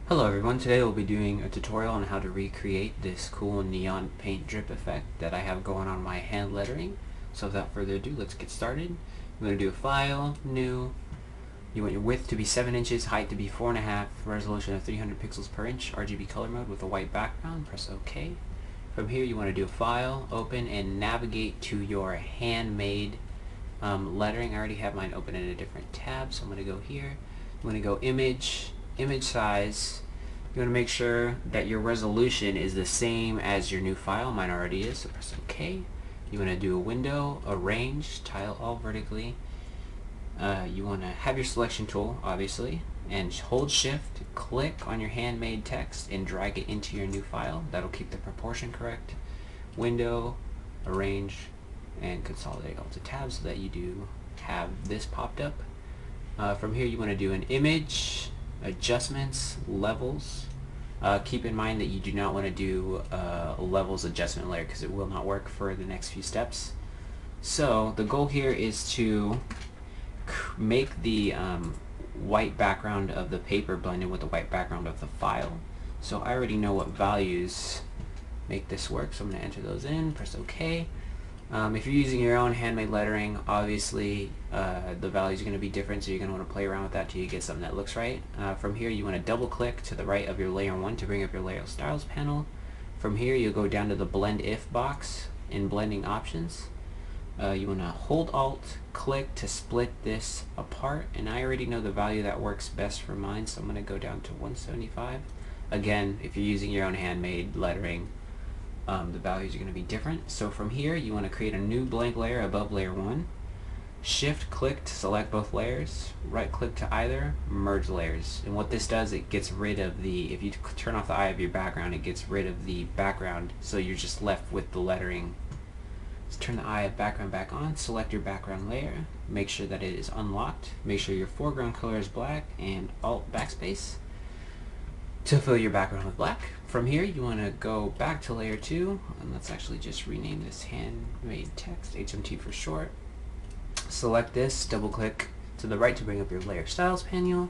Hello everyone, today we'll be doing a tutorial on how to recreate this cool neon paint drip effect that I have going on my hand lettering. So without further ado, let's get started. I'm going to do a file, new. You want your width to be 7 inches, height to be 4.5, resolution of 300 pixels per inch, RGB color mode with a white background, press OK. From here you want to do a file, open, and navigate to your handmade lettering. I already have mine open in a different tab, so I'm going to go here. I'm going to go image size. You want to make sure that your resolution is the same as your new file. Mine already is, so press OK. You want to do a window, arrange, tile all vertically. You want to have your selection tool, obviously, and hold shift, click on your handmade text, and drag it into your new file. That'll keep the proportion correct. Window, arrange, and consolidate all to tabs so that you do have this popped up. From here you want to do an image, adjustments, levels. Keep in mind that you do not want to do a levels adjustment layer because it will not work for the next few steps. So the goal here is to make the white background of the paper blend in with the white background of the file. So I already know what values make this work, so I'm going to enter those in, press OK. If you're using your own handmade lettering, obviously the values are going to be different, so you're going to want to play around with that till you get something that looks right. From here you want to double click to the right of your layer 1 to bring up your layer styles panel. From here you'll go down to the blend if box in blending options. You want to hold alt, click to split this apart, and I already know the value that works best for mine, so I'm going to go down to 175. Again, if you're using your own handmade lettering, the values are going to be different. So from here you want to create a new blank layer above layer 1. Shift click to select both layers, right click to either, merge layers. And what this does, it gets rid of the, if you turn off the eye of your background, it gets rid of the background, so you're just left with the lettering. Let's turn the eye of background back on, select your background layer, make sure that it is unlocked, make sure your foreground color is black, and alt backspace to fill your background with black. From here you want to go back to layer 2, and let's actually just rename this handmade text, HMT for short. Select this, double click to the right to bring up your layer styles panel.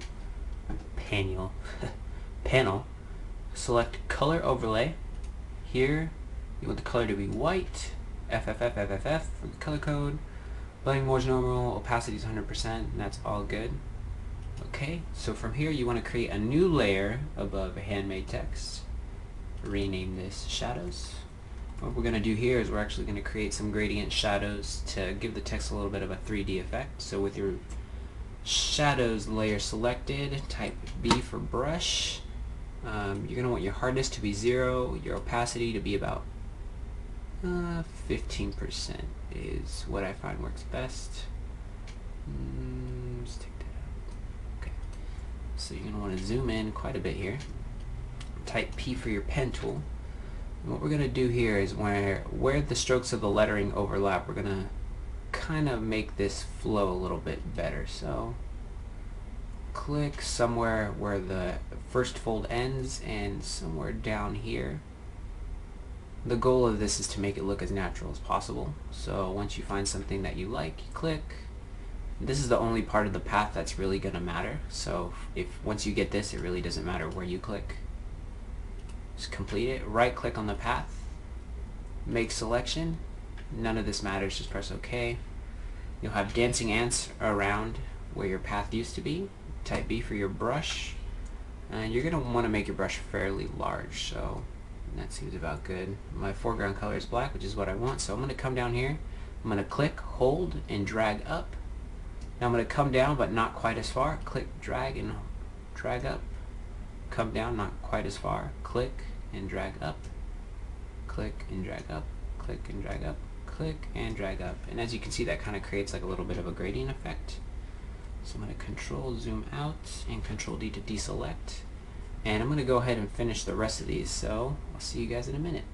Panel. Select color overlay. Here you want the color to be white, FFF for the color code. Blending mode is normal, opacity is 100%, and that's all good. Okay, so from here you want to create a new layer above handmade text. Rename this shadows. What we're going to do here is we're actually going to create some gradient shadows to give the text a little bit of a 3D effect. So with your shadows layer selected, type B for brush. You're going to want your hardness to be 0, your opacity to be about 15% is what I find works best. Let's take that out. Okay. So you're going to want to zoom in quite a bit here. Type P for your pen tool. And what we're going to do here is where the strokes of the lettering overlap, we're going to kind of make this flow a little bit better. So click somewhere where the first fold ends and somewhere down here. The goal of this is to make it look as natural as possible. So once you find something that you like, you click. This is the only part of the path that's really going to matter. So once you get this, it really doesn't matter where you click. Just complete it. Right click on the path. Make selection. None of this matters. Just press OK. You'll have dancing ants around where your path used to be. Type B for your brush. And you're going to want to make your brush fairly large. So that seems about good. My foreground color is black, which is what I want. So I'm going to come down here. I'm going to click, hold, and drag up. Now I'm going to come down, but not quite as far. Click, drag, and drag up. Come down, not quite as far. Click and drag up. Click and drag up. Click and drag up. Click and drag up. And as you can see, that kind of creates like a little bit of a gradient effect. So I'm going to control zoom out and control D to deselect. And I'm going to go ahead and finish the rest of these. So I'll see you guys in a minute.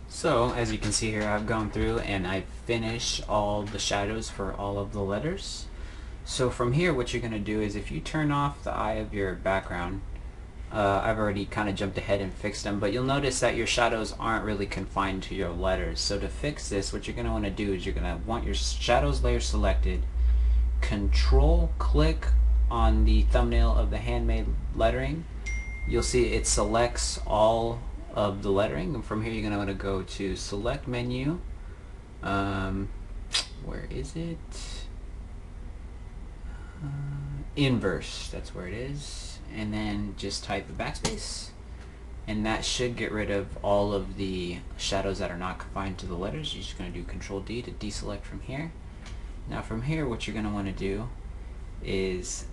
So as you can see here, I've gone through and I've finished all the shadows for all of the letters. So from here what you're going to do is if you turn off the eye of your background, I've already kind of jumped ahead and fixed them, but you'll notice that your shadows aren't really confined to your letters. So to fix this, what you're going to want to do is you're going to want your shadows layer selected, control click on the thumbnail of the handmade lettering, you'll see it selects all of the lettering, and from here you're going to want to go to select menu. Where is it? Inverse, that's where it is, and then just type a backspace, and that should get rid of all of the shadows that are not confined to the letters. You're just going to do Control D to deselect from here. Now from here what you're going to want to do is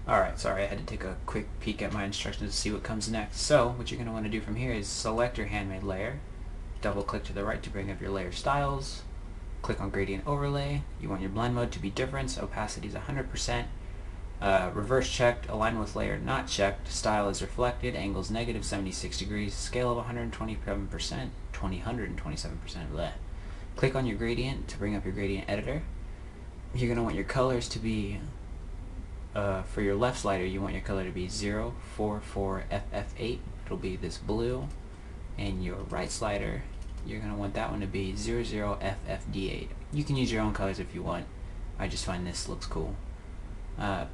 alright, sorry, I had to take a quick peek at my instructions to see what comes next. So what you're going to want to do from here is select your handmade layer, double click to the right to bring up your layer styles, click on gradient overlay. You want your blend mode to be different, so opacity is 100%, reverse checked, alignment with layer not checked, style is reflected, angles negative 76 degrees, scale of 127%, 127%, bleh. Click on your gradient to bring up your gradient editor. You're going to want your colors to be, for your left slider, you want your color to be 044FF8, it'll be this blue, and your right slider, you're going to want that one to be 00FFD8. You can use your own colors if you want. I just find this looks cool.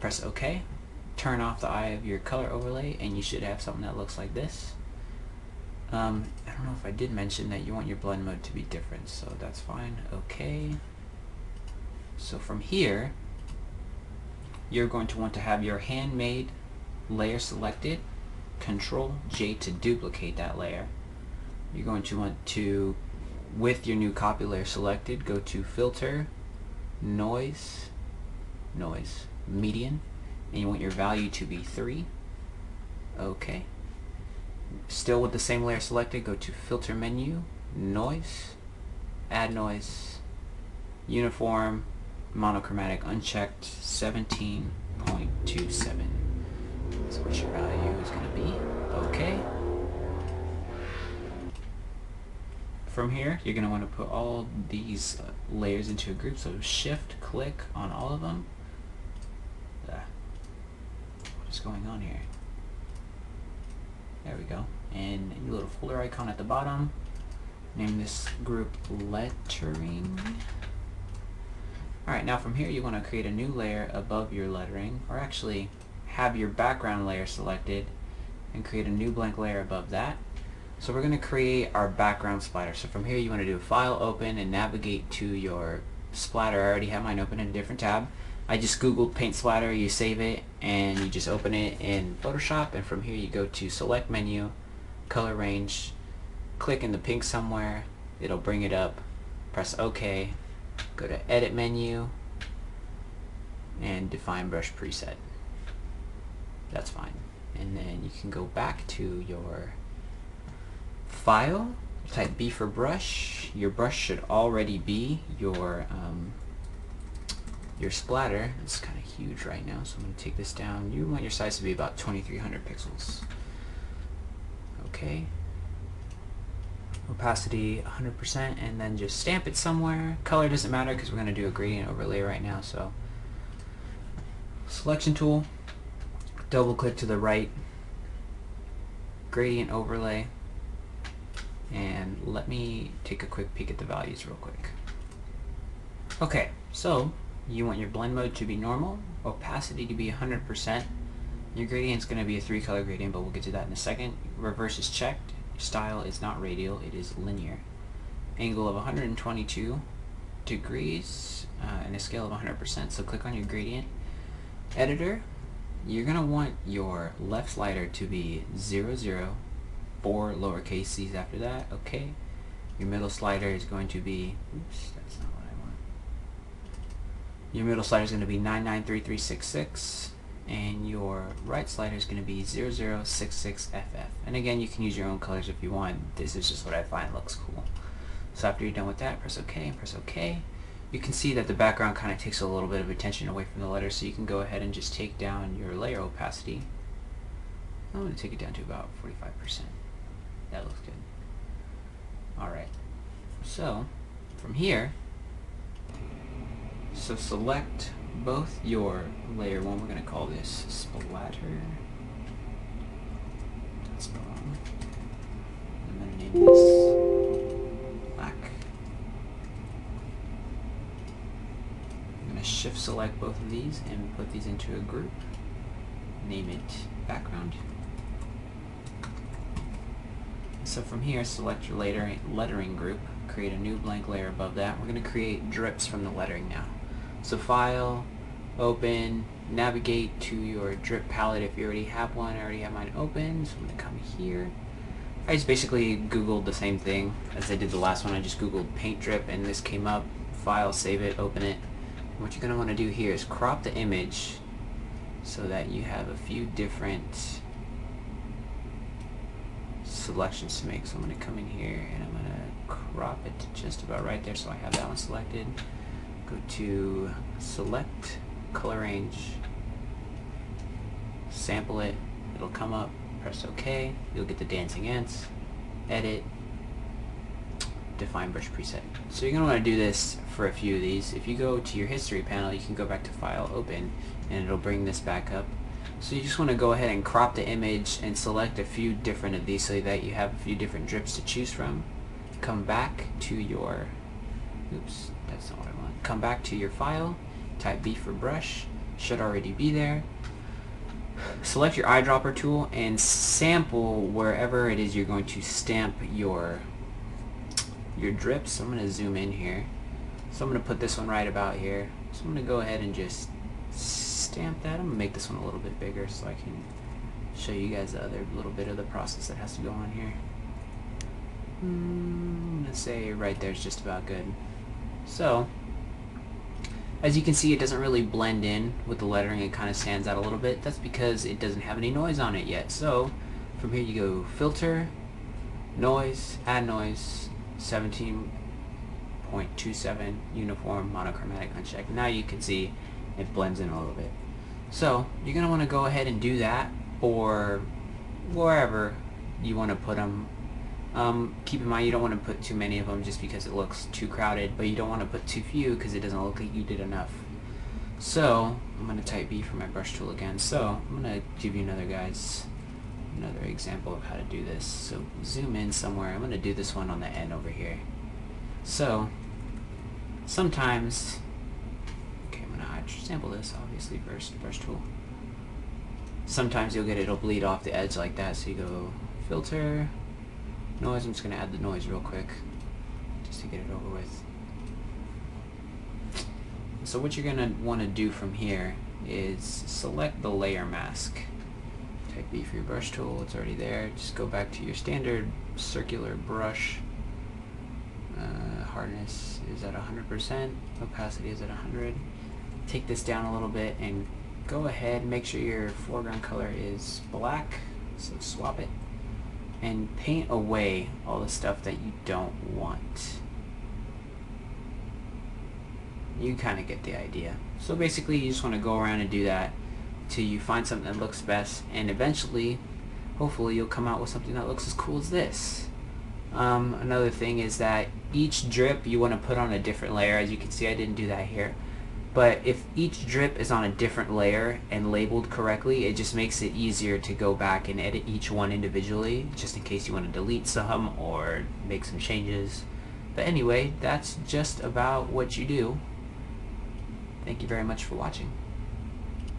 Press OK. Turn off the eye of your color overlay and you should have something that looks like this. I don't know if I did mention that you want your blend mode to be different, so that's fine. OK. So from here, you're going to want to have your handmade layer selected. Control J to duplicate that layer. You're going to want to, with your new copy layer selected, go to Filter, Noise, Median, and you want your value to be 3. OK. Still with the same layer selected, go to Filter menu, Noise, Add Noise, Uniform, Monochromatic unchecked, 17.27. That's what your value is going to be. OK. From here, you're going to want to put all these layers into a group, so shift click on all of them. What is going on here? There we go. And your little folder icon at the bottom, name this group lettering. Alright, now from here you want to create a new layer above your lettering, or actually have your background layer selected and create a new blank layer above that. So we're going to create our background splatter. So from here you want to do a file, open, and navigate to your splatter. I already have mine open in a different tab. I just googled paint splatter, you save it, and you just open it in Photoshop, and from here you go to select menu, color range, click in the pink somewhere, it'll bring it up, press OK, go to edit menu, and define brush preset. That's fine. And then you can go back to your file, type B for brush. Your brush should already be your splatter. It's kind of huge right now, so I'm going to take this down. You want your size to be about 2300 pixels. Okay. Opacity 100%, and then just stamp it somewhere. Color doesn't matter because we're going to do a gradient overlay right now. So selection tool, double click to the right, gradient overlay, and let me take a quick peek at the values real quick. Okay, so you want your blend mode to be normal, opacity to be 100%. Your gradient is going to be a 3-color gradient, but we'll get to that in a second. Reverse is checked. Style is not radial, it is linear. Angle of 122 degrees and a scale of 100%. So click on your gradient editor. You're going to want your left slider to be 0, 0, 4 lowercase c's after that. Okay. Your middle slider is going to be, oops, that's not what I want. Your middle slider is going to be 993366. And your right slider is going to be 0066FF. And again, you can use your own colors if you want. This is just what I find looks cool. So after you're done with that, press OK and press OK. You can see that the background kind of takes a little bit of attention away from the letters, so you can go ahead and just take down your layer opacity. I'm going to take it down to about 45%. That looks good. Alright, so from here, so select both your layer 1, we're going to call this splatter. That's wrong. I'm going to name this black. shift select both of these and put these into a group. Name it background. So from here, select your lettering group, create a new blank layer above that. We're going to create drips from the lettering now. So file, open, navigate to your drip palette if you already have one. I already have mine open, so I'm going to come here. I just basically Googled the same thing as I did the last one. I just Googled paint drip and this came up. File, save it, open it. And what you're going to want to do here is crop the image so that you have a few different selections to make. So I'm going to come in here and I'm going to crop it to just about right there so I have that one selected. Go to select, color range, sample it, it'll come up, press OK, you'll get the dancing ants, edit, define brush preset. So you're going to want to do this for a few of these. If you go to your history panel, you can go back to file, open, and it'll bring this back up. So you just want to go ahead and crop the image and select a few different of these so that you have a few different drips to choose from. Come back to your, oops, that's not what I want. Come back to your file, type B for brush, should already be there. Select your eyedropper tool and sample wherever it is you're going to stamp your drips. So I'm going to zoom in here. So I'm going to put this one right about here. So I'm going to go ahead and just stamp that. I'm going to make this one a little bit bigger so I can show you guys the other little bit of the process that has to go on here. I'm going to say right there is just about good. So as you can see, it doesn't really blend in with the lettering. It kind of stands out a little bit. That's because it doesn't have any noise on it yet. So from here you go filter, noise, add noise, 17.27, uniform, monochromatic, unchecked. Now you can see it blends in a little bit. So you're going to want to go ahead and do that, or wherever you want to put them. Keep in mind you don't want to put too many of them just because it looks too crowded, but you don't want to put too few because it doesn't look like you did enough. So I'm going to type B for my brush tool again. So I'm going to give you another example of how to do this. So zoom in somewhere. I'm going to do this one on the end over here. So sometimes, okay, I'm going to sample this obviously first, brush tool. Sometimes you'll get it'll bleed off the edge like that, so you go filter, noise. I'm just going to add the noise real quick just to get it over with. So what you're going to want to do from here is select the layer mask. Type B for your brush tool, it's already there. Just go back to your standard circular brush. Hardness is at 100%, opacity is at 100. Take this down a little bit and go ahead and make sure your foreground color is black, so swap it, and paint away all the stuff that you don't want. You kind of get the idea. So basically you just want to go around and do that till you find something that looks best, and eventually hopefully you'll come out with something that looks as cool as this. Another thing is that each drip you want to put on a different layer. As you can see, I didn't do that here, but if each drip is on a different layer and labeled correctly, it just makes it easier to go back and edit each one individually, just in case you want to delete some or make some changes. But anyway, that's just about what you do. Thank you very much for watching.